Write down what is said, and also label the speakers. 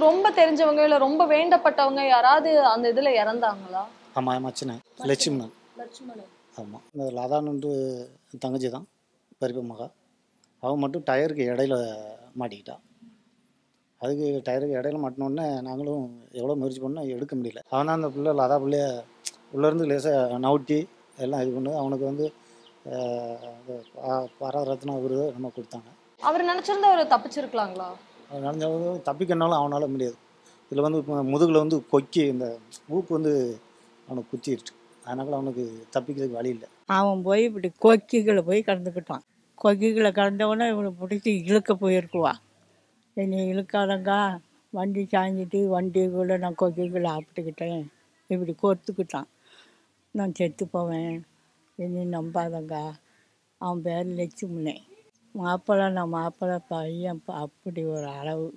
Speaker 1: ரொம்ப தெரிஞ்சவங்க இல்ல ரொம்ப வேண்டப்பட்டவங்க யாராவது அந்த இதுல இறந்தாங்களா?
Speaker 2: ஆமாம் என் மச்சினை லட்சுமணன்.
Speaker 1: லட்சுமணன்.
Speaker 2: ஆமாம் இந்த லதான்னு தங்கச்சி தான் பெரியப்ப மகா. அவன் மட்டும் டயருக்கு இடையில மாட்டிக்கிட்டா. அதுக்கு டயருக்கு இடையில மாட்டினோடனே நாங்களும் எவ்வளோ முயற்சி பண்ணோம் எடுக்க முடியல. அவன் தான் அந்த பிள்ளை லதா பிள்ளைய உள்ளேருந்து லேசாக நவுட்டி எல்லாம் இது பண்ணி அவனுக்கு பாரத ரத்னா விருது நம்ம கொடுத்தாங்க.
Speaker 1: அவர் நினைச்சிருந்தா அவர் தப்பிச்சிருக்கலாங்களா?
Speaker 2: அது நடந்தது தப்பிக்கனாலும் அவனால் முடியாது. இதில் இப்போ முதுகில் கொக்கி இந்த ஊக்கு அவனுக்கு குத்திருச்சு. அதனால் அவனுக்கு தப்பிக்கிறதுக்கு வழி இல்லை.
Speaker 3: அவன் போய் இப்படி கொக்கிகளை போய் கலந்துக்கிட்டான். கொக்கிகளை கலந்தவொடனே இவனை பிடிச்சி இழுக்க போயிருக்குவா. என்னை இழுக்காதங்கா, வண்டி சாஞ்சிட்டு வண்டிக்குள்ளே நான் கொக்கிகளை ஆப்பிட்டுக்கிட்டேன், இப்படி கோர்த்துக்கிட்டான். நான் செத்து போவேன், என்னை நம்பாதங்கா. அவன் பேர் லட்சுமணன். மாப்பிள்ளை நான் மாப்பிள்ளை பையன் அப்படி ஒரு அளவு.